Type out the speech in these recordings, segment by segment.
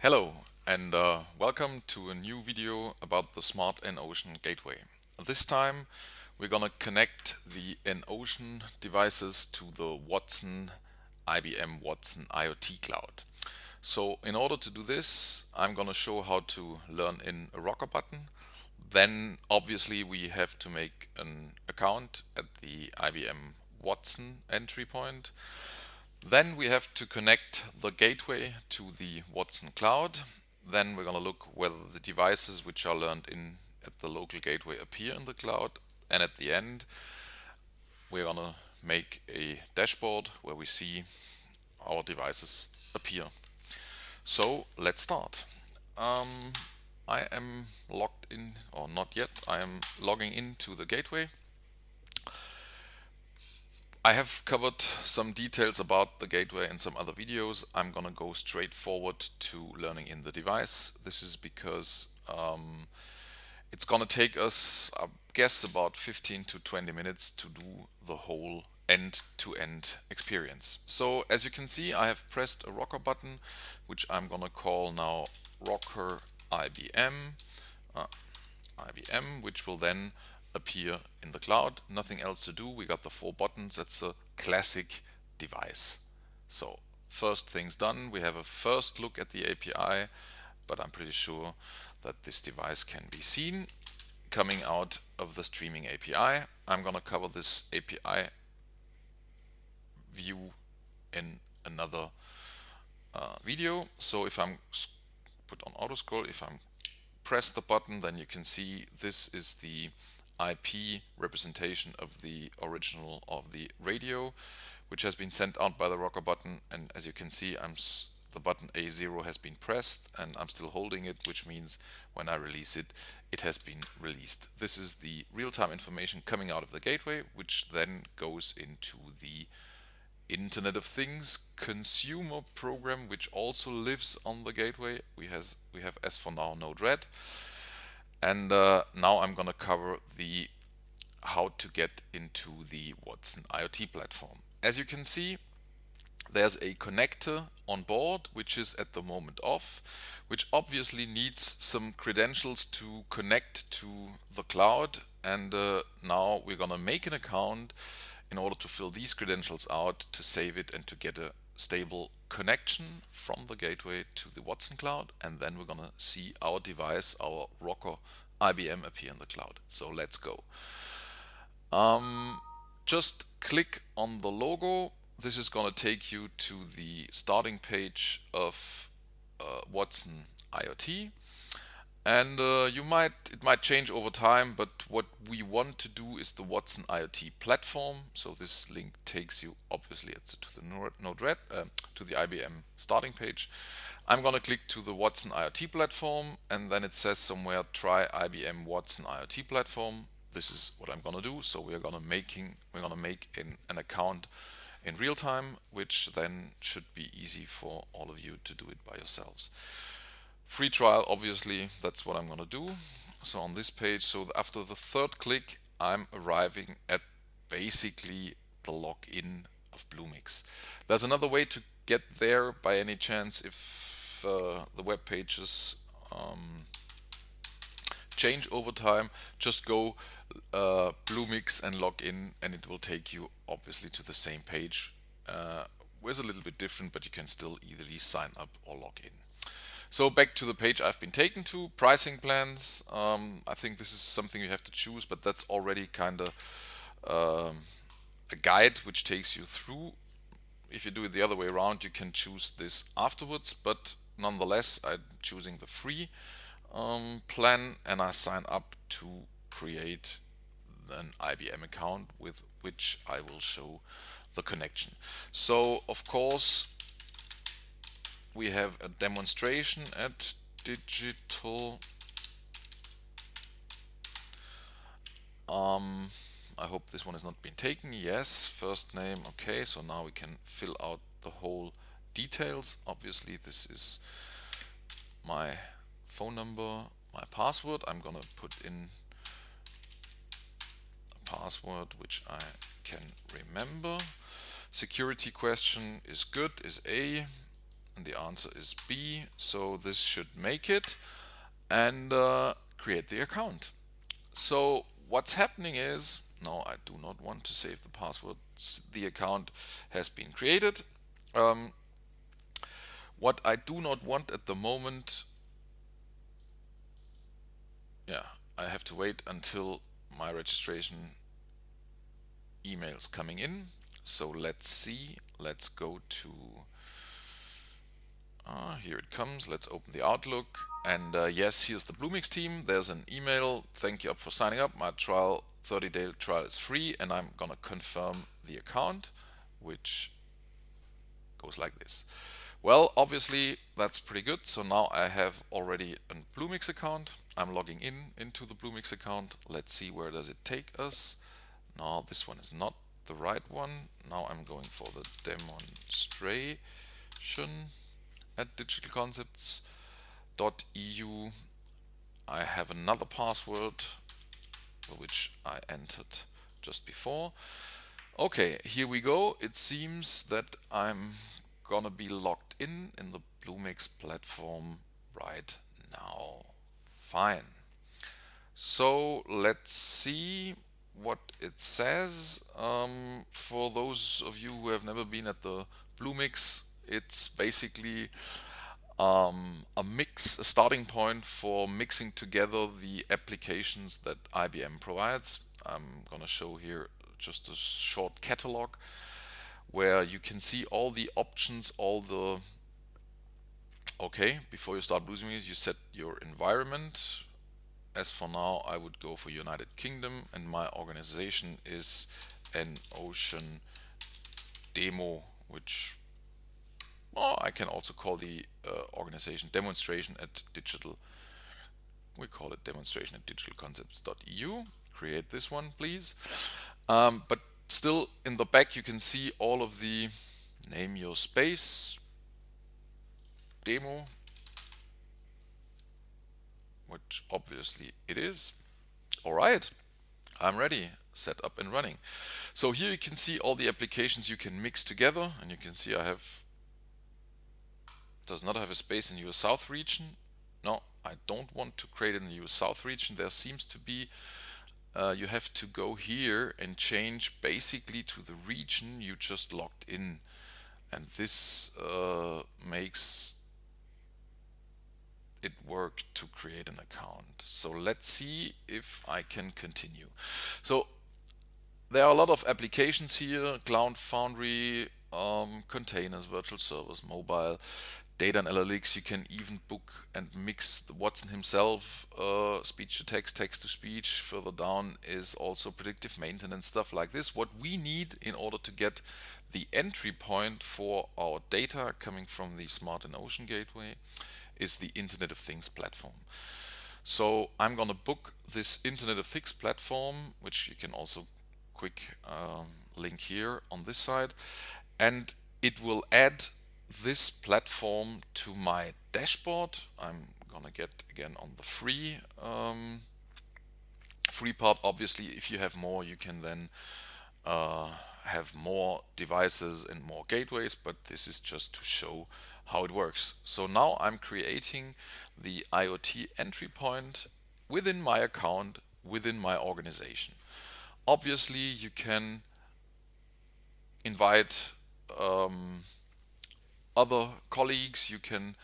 Hello and welcome to a new video about the Smart NOcean Gateway. This time we're gonna connect the NOcean devices to the IBM Watson IoT Cloud. So in order to do this, I'm gonna show how to learn in a rocker button. Then obviously we have to make an account at the IBM Watson entry point. Then we have to connect the gateway to the Watson cloud. Then we're going to look whether the devices which are learned in at the local gateway appear in the cloud. And at the end, we're going to make a dashboard where we see our devices appear. So let's start. I am logged in, or not yet, I am logging into the gateway. I have covered some details about the gateway in some other videos. I'm gonna go straight forward to learning in the device. This is because it's gonna take us, I guess, about 15 to 20 minutes to do the whole end-to-end experience. So as you can see, I have pressed a rocker button, which I'm gonna call now rocker IBM, which will then appear in the cloud. Nothing else to do. We got the 4 buttons. That's a classic device. So first things done, we have a first look at the API, but I'm pretty sure that this device can be seen coming out of the streaming API. I'm gonna cover this API view in another video. So if I'm put on auto scroll, if I'm press the button, then you can see this is the IP representation of the original of the radio, which has been sent out by the rocker button. And as you can see, the button A0 has been pressed and I'm still holding it, which means when I release it, it has been released. This is the real-time information coming out of the gateway, which then goes into the Internet of Things consumer program, which also lives on the gateway. We have as for now Node-RED. And now I'm gonna cover the how to get into the Watson IoT platform. As you can see, there's a connector on board, which is at the moment off, which obviously needs some credentials to connect to the cloud. And now we're gonna make an account in order to fill these credentials out, to save it and to get a stable connection from the gateway to the Watson cloud. And then we're gonna see our device, our rocker IBM, appear in the cloud. So let's go. Just click on the logo. This is gonna take you to the starting page of Watson IoT. And it might change over time, but what we want to do is the Watson IoT platform. So this link takes you obviously to the Node-RED, to the IBM starting page. I'm gonna click to the Watson IoT platform, and then it says somewhere try IBM Watson IoT platform. This is what I'm gonna do. So we're gonna make an account in real time, which then should be easy for all of you to do it by yourselves. Free trial, obviously, that's what I'm gonna do. So on this page, so after the third click, I'm arriving at basically the login of Bluemix. There's another way to get there by any chance if the web pages change over time. Just go Bluemix and log in, and it will take you obviously to the same page. It's a little bit different, but you can still easily sign up or log in. So back to the page I've been taken to, pricing plans. I think this is something you have to choose, but that's already kind of a guide which takes you through. If you do it the other way around, you can choose this afterwards, but nonetheless, I'm choosing the free plan, and I sign up to create an IBM account with which I will show the connection. So of course, we have a demonstration at digital. I hope this one has not been taken. Yes, first name. Okay, so now we can fill out the whole details. Obviously, this is my phone number, my password. I'm gonna put in a password which I can remember. Security question is good, is A. And the answer is B, so this should make it, and create the account. So what's happening is, no, I do not want to save the password. The account has been created. What I do not want at the moment, yeah, I have to wait until my registration emails coming in. So let's see. Let's go to here it comes. Let's open the Outlook, and yes, here's the Bluemix team. There's an email. Thank you for signing up. My trial 30-day trial is free, and I'm gonna confirm the account, which goes like this. Well, obviously that's pretty good. So now I have already a Bluemix account. I'm logging in into the Bluemix account. Let's see, where does it take us. No, this one is not the right one. Now I'm going for the demonstration at digitalconcepts.eu. I have another password which I entered just before. Okay, here we go. It seems that I'm gonna be logged in the Bluemix platform right now. Fine. So let's see what it says. For those of you who have never been at the Bluemix, it's basically a starting point for mixing together the applications that IBM provides. I'm gonna show here just a short catalog where you can see all the options, okay, before you start using it, you set your environment. As for now, I would go for United Kingdom, and my organization is an Ocean Demo, which I can also call the organization demonstration at digital. We call it demonstration at digitalconcepts.eu. Create this one, please. But still, in the back, you can see all of the name your space demo, which obviously it is. All right, I'm ready, set up and running. So here you can see all the applications you can mix together, and you can see does not have a space in US South region. No, I don't want to create in the US South region. There seems to be, you have to go here and change basically to the region you just logged in. And this makes it work to create an account. So let's see if I can continue. So there are a lot of applications here: Cloud Foundry, containers, virtual servers, mobile, data analytics. You can even book and mix Watson himself, speech to text, text to speech. Further down is also predictive maintenance, stuff like this. What we need in order to get the entry point for our data coming from the Smart and Ocean Gateway is the Internet of Things platform. So I'm gonna book this Internet of Things platform, which you can also quick link here on this side, and it will add this platform to my dashboard. I'm gonna get again on the free part. Obviously, if you have more, you can then have more devices and more gateways, but this is just to show how it works. So now I'm creating the IoT entry point within my account, within my organization. Obviously, you can invite other colleagues, you can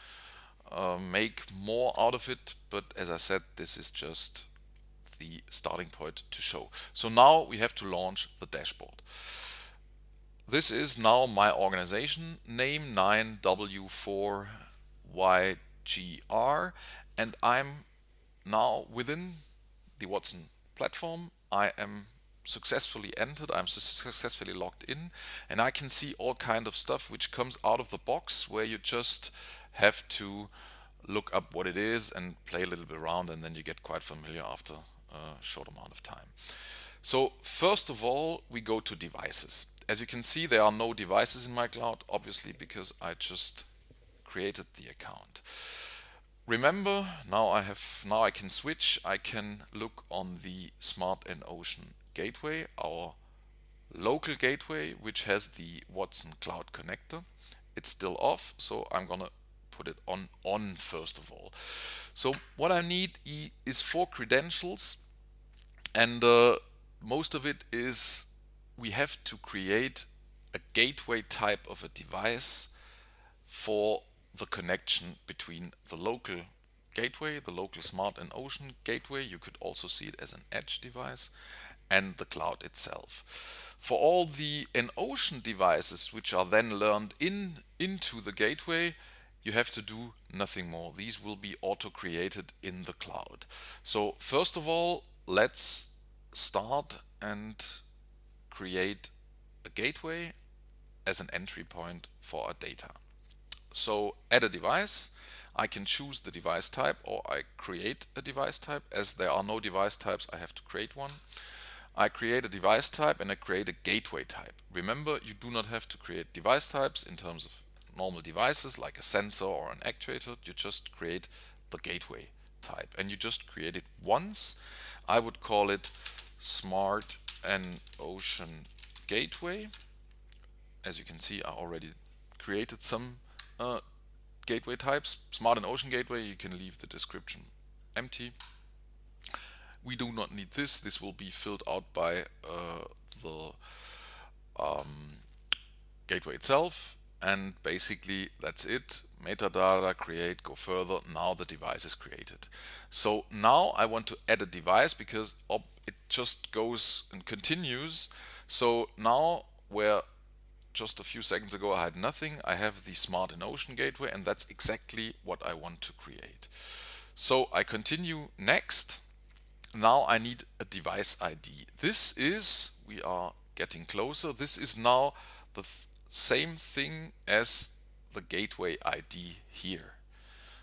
make more out of it, but as I said, this is just the starting point to show. So now we have to launch the dashboard. This is now my organization name 9W4YGR, and I'm now within the Watson platform. I am successfully entered, I'm successfully logged in, and I can see all kind of stuff which comes out of the box, where you just have to look up what it is and play a little bit around, and then you get quite familiar after a short amount of time. So first of all, we go to devices. As you can see, there are no devices in my cloud, obviously, because I just created the account. Remember, now I can switch. I can look on the Smart and Ocean Gateway, our local gateway, which has the Watson Cloud Connector, it's still off, so I'm gonna put it on first of all. So what I need is 4 credentials, and most of it is we have to create a gateway type of a device for the connection between the local gateway, the local smart and ocean gateway, you could also see it as an edge device, and the cloud itself. For all the in-ocean devices which are then learned into the gateway, you have to do nothing more. These will be auto-created in the cloud. So first of all, let's start and create a gateway as an entry point for our data. So add a device. I can choose the device type, or I create a device type. As there are no device types, I have to create one. I create a device type and I create a gateway type. Remember, you do not have to create device types in terms of normal devices like a sensor or an actuator. You just create the gateway type, and you just create it once. I would call it Smart and Ocean Gateway. As you can see, I already created some gateway types. Smart and Ocean Gateway, you can leave the description empty. We do not need this. This will be filled out by the gateway itself, and basically that's it. Metadata, create, go further. Now the device is created. So now I want to add a device because it just goes and continues. So now, where just a few seconds ago I had nothing, I have the Smart and Ocean Gateway, and that's exactly what I want to create. So I continue next. Now I need a device ID. This is, we are getting closer, this is now the same thing as the gateway ID here.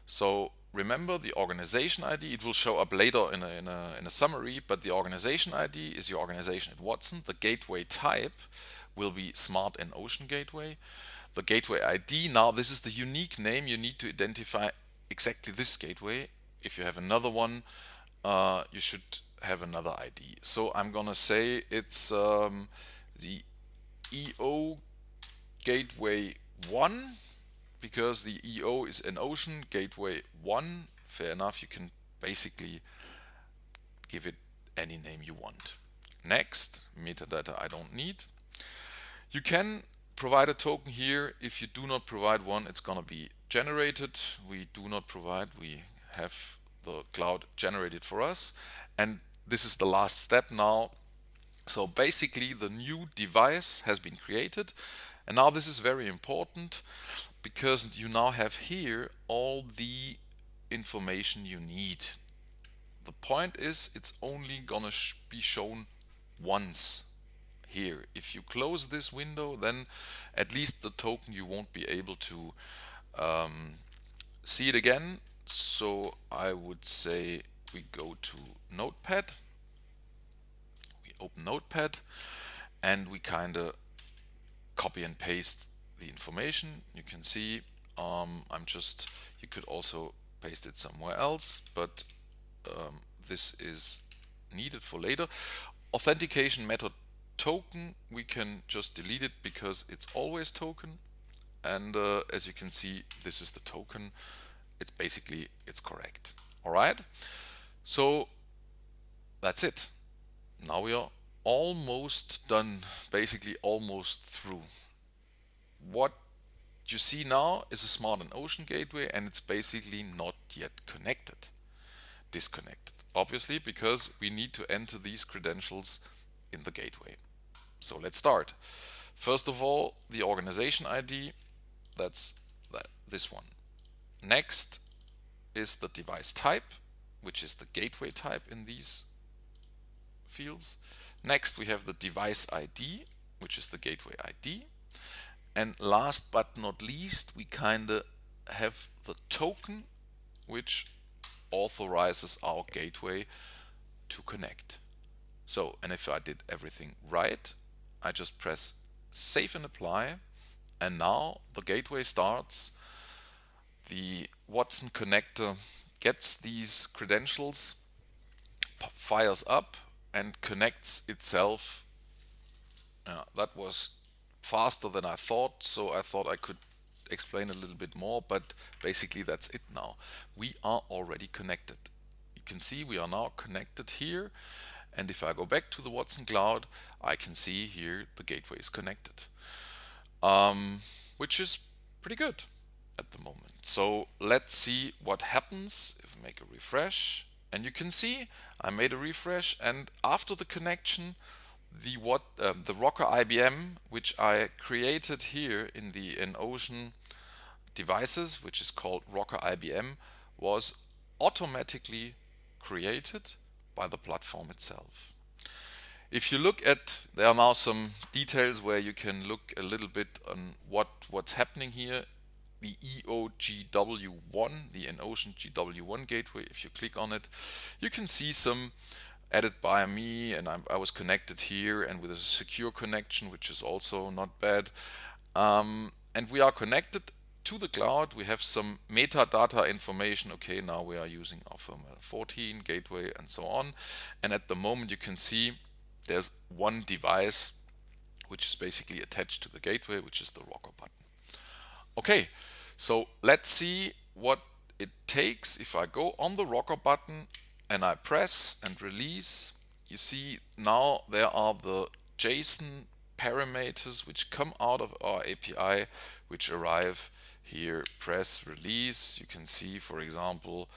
So remember the organization ID, it will show up later in a summary, but the organization ID is your organization at Watson. The gateway type will be Smart and Ocean Gateway. The gateway ID, now this is the unique name. You need to identify exactly this gateway. If you have another one, you should have another ID. So I'm gonna say it's the EO Gateway 1, because the EO is an Ocean Gateway 1. Fair enough, you can basically give it any name you want. Next, metadata I don't need. You can provide a token here. If you do not provide one, it's gonna be generated. We do not provide, we have the cloud generated for us, and this is the last step now. So basically the new device has been created, and now this is very important because you now have here all the information you need. The point is, it's only gonna be shown once here. If you close this window, then at least the token you won't be able to see it again. So I would say we go to Notepad, we open Notepad, and we kind of copy and paste the information. You can see you could also paste it somewhere else, but this is needed for later. Authentication method token, we can just delete it because it's always token, and as you can see, this is the token. It's correct. All right, so that's it. Now we are almost done, basically almost through. What you see now is a Smart and Ocean Gateway, and it's basically not yet connected. Disconnected, obviously, because we need to enter these credentials in the gateway. So let's start. First of all, the organization ID, that's this one. Next is the device type, which is the gateway type in these fields. Next we have the device ID, which is the gateway ID. And last but not least, we kind of have the token, which authorizes our gateway to connect. So, and if I did everything right, I just press save and apply, and now the gateway starts. The Watson connector gets these credentials, fires up, and connects itself. That was faster than I thought, so I thought I could explain a little bit more, but basically that's it now. We are already connected. You can see we are now connected here, and if I go back to the Watson Cloud, I can see here the gateway is connected, which is pretty good at the moment. So let's see what happens if I make a refresh. And you can see I made a refresh, and after the connection, the Rocker IBM, which I created here in the Ocean devices, which is called Rocker IBM, was automatically created by the platform itself. If you look at, there are now some details where you can look a little bit on what's happening here. The EOGW1, the Ocean GW1 gateway, if you click on it, you can see some added by me, and I was connected here and with a secure connection, which is also not bad. And we are connected to the cloud. We have some metadata information. Okay, now we are using our firmware 14 gateway and so on. And at the moment you can see there's one device which is basically attached to the gateway, which is the rocker button. Okay, so let's see what it takes if I go on the rocker button and I press and release. You see now there are the JSON parameters which come out of our API, which arrive here. Press release. You can see, for example,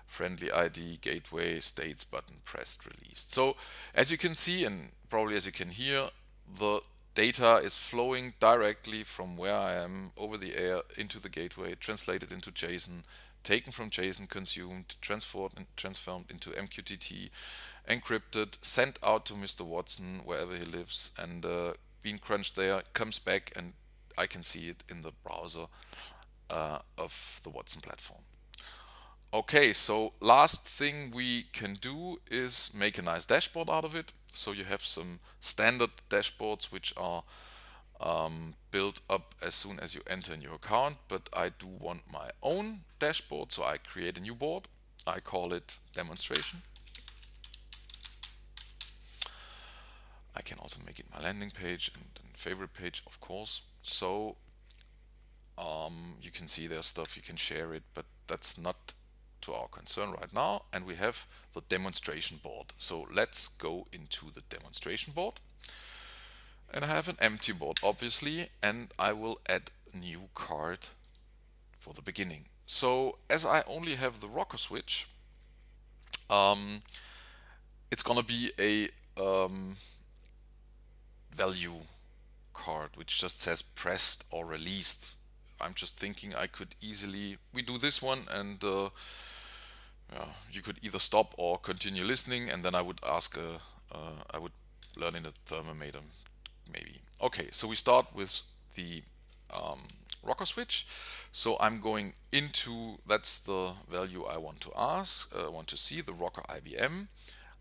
friendly ID gateway states button pressed released. So as you can see, and probably as you can hear, the data is flowing directly from where I am over the air into the gateway, translated into JSON, taken from JSON, consumed, transformed into MQTT, encrypted, sent out to Mr. Watson wherever he lives, and being crunched there, comes back, and I can see it in the browser of the Watson platform. Okay, so last thing we can do is make a nice dashboard out of it. So you have some standard dashboards which are built up as soon as you enter in your account, but I do want my own dashboard, so I create a new board. I call it demonstration. I can also make it my landing page and favorite page, of course. So you can see there's stuff you can share it, but that's not to our concern right now. And we have the demonstration board. So let's go into the demonstration board. And I have an empty board, obviously, and I will add a new card for the beginning. So as I only have the rocker switch, it's gonna be a value card which just says pressed or released. I'm just thinking I could easily, we do this one, and you could either stop or continue listening, and then I would ask I would learn in a thermometer maybe. Okay, so we start with the rocker switch. So I'm going into, that's the value I want to ask, want to see, the rocker IBM.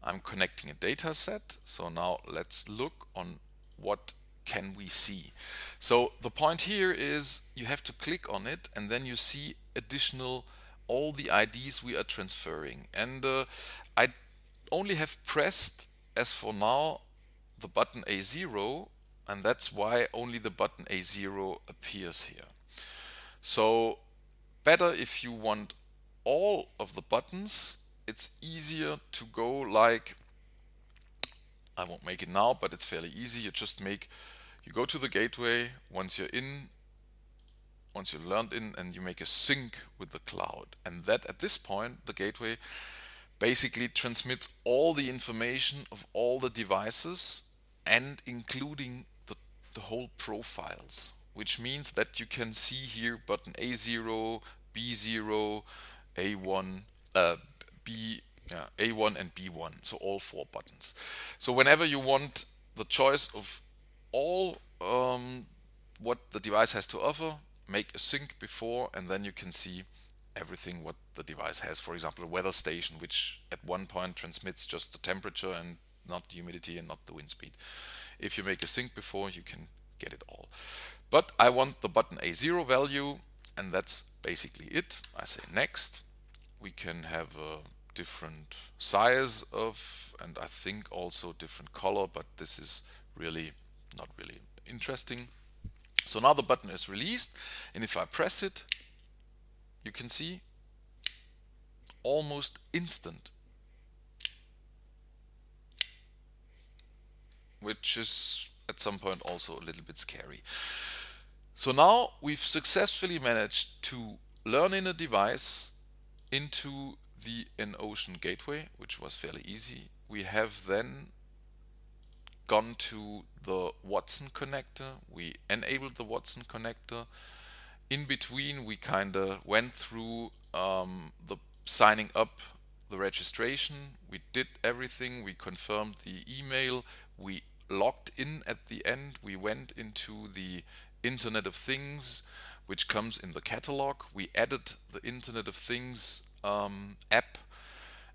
I'm connecting a data set. So now let's look on what can we see. So the point here is you have to click on it, and then you see additional all the IDs we are transferring. And I only have pressed, as for now, the button A0, and that's why only the button A0 appears here. So better if you want all of the buttons, it's easier to go like, I won't make it now, but it's fairly easy. You go to the gateway once you're in, once you learned in, and you make a sync with the cloud. And that at this point, the gateway basically transmits all the information of all the devices and including the whole profiles, which means that you can see here button A0, B0, A1, A1 and B1, so all 4 buttons. So whenever you want the choice of all what the device has to offer, make a sync before, and then you can see everything what the device has. For example, a weather station, which at one point transmits just the temperature and not the humidity and not the wind speed. If you make a sync before, you can get it all. But I want the button A0 value, and that's basically it. I say next. We can have a different size of, and I think also different color, but this is really not really interesting. So now the button is released, and if I press it, you can see almost instant, which is at some point also a little bit scary. So now we've successfully managed to learn in a device into the InOcean gateway, which was fairly easy. We have then gone to the Watson connector. We enabled the Watson connector. In between, we kind of went through the signing up, the registration. We did everything. We confirmed the email. We logged in at the end. We went into the Internet of Things, which comes in the catalog. We added the Internet of Things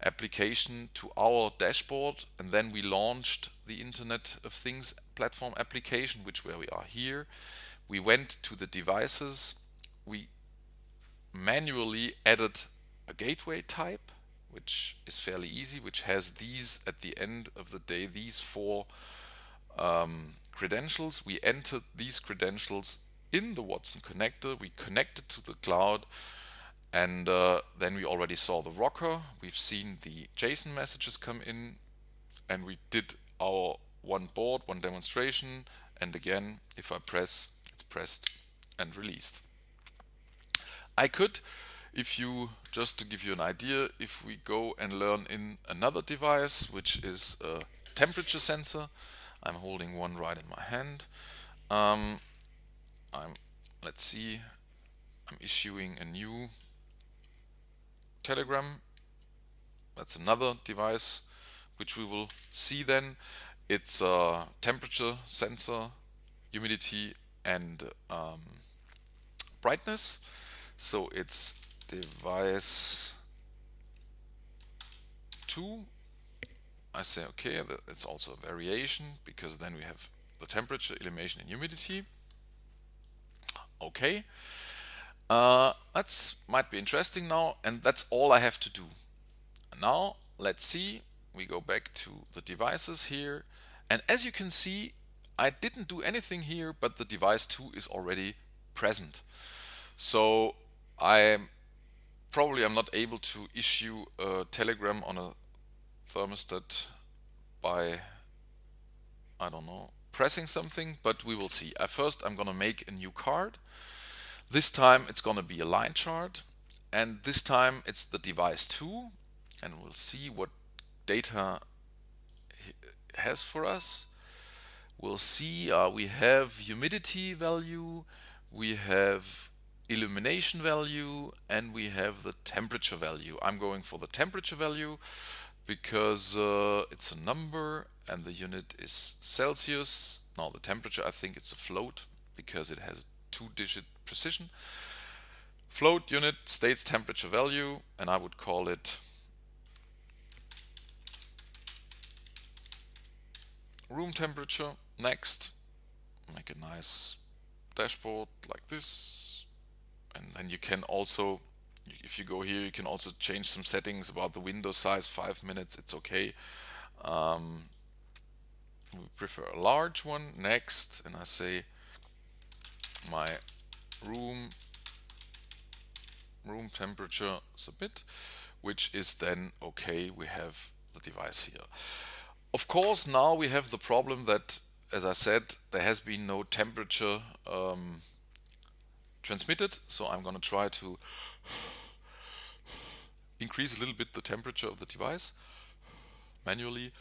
application to our dashboard, and then we launched the Internet of Things platform application, which where we are here. We went to the devices. We manually added a gateway type, which is fairly easy, which has these at the end of the day, these four credentials. We entered these credentials in the Watson connector. We connected to the cloud, and then we already saw the rocker. We've seen the JSON messages come in, and we did our one board, one demonstration. And again, if I press, it's pressed and released. I could, if you, just to give you an idea, if we go and learn in another device, which is a temperature sensor. I'm holding one right in my hand. Let's see, I'm issuing a new telegram. That's another device which we will see then. It's a temperature sensor, humidity, and brightness. So it's device 2. I say okay, that's also a variation, because then we have the temperature, illumination, and humidity. Okay, that's might be interesting now, and that's all I have to do. Now let's see, we go back to the devices here, and as you can see, I didn't do anything here, but the device 2 is already present. So I'm not able to issue a telegram on a thermostat by, I don't know, pressing something, but we will see. First I'm gonna make a new card. This time it's gonna be a line chart, and this time it's the device 2, and we'll see what data it has for us. We'll see we have humidity value, we have illumination value, and we have the temperature value. I'm going for the temperature value because it's a number and the unit is Celsius. Now the temperature, I think it's a float because it has a 2-digit precision. Float unit states temperature value, and I would call it room temperature. Next, make a nice dashboard like this, and then you can also, if you go here, you can also change some settings about the window size. 5 minutes, it's okay. We prefer a large one. Next, and I say my room temperature, submit, which is then okay. We have the device here. Of course, now we have the problem that, as I said, there has been no temperature transmitted. So I'm going to try to increase a little bit the temperature of the device manually,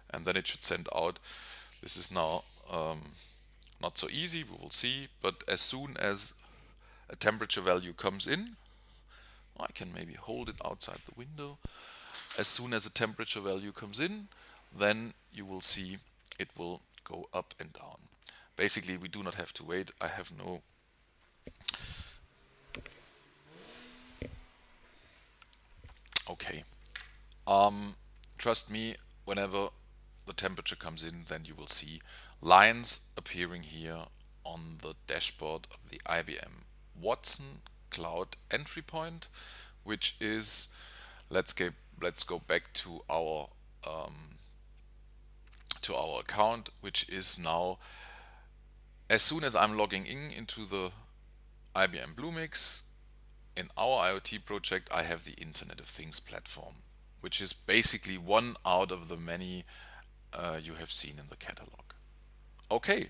and then it should send out. This is now not so easy, we will see, but as soon as a temperature value comes in, I can maybe hold it outside the window. As soon as a temperature value comes in, then you will see it will go up and down. Basically, we do not have to wait. I have no okay. Trust me, whenever the temperature comes in, then you will see lines appearing here on the dashboard of the IBM Watson Cloud Entry Point, which is, let's go back to our account, which is now as soon as I'm logging in into the IBM Bluemix, in our IoT project, I have the Internet of Things platform, which is basically one out of the many you have seen in the catalog. Okay,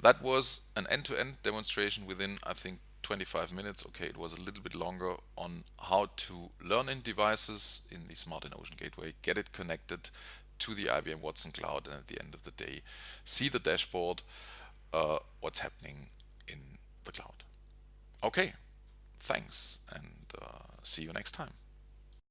that was an end-to-end demonstration within, I think, 25 minutes. Okay, it was a little bit longer on how to learn in devices in the Smart in Ocean Gateway, get it connected to the IBM Watson Cloud, and at the end of the day, see the dashboard, what's happening in the cloud. Okay, thanks, and see you next time.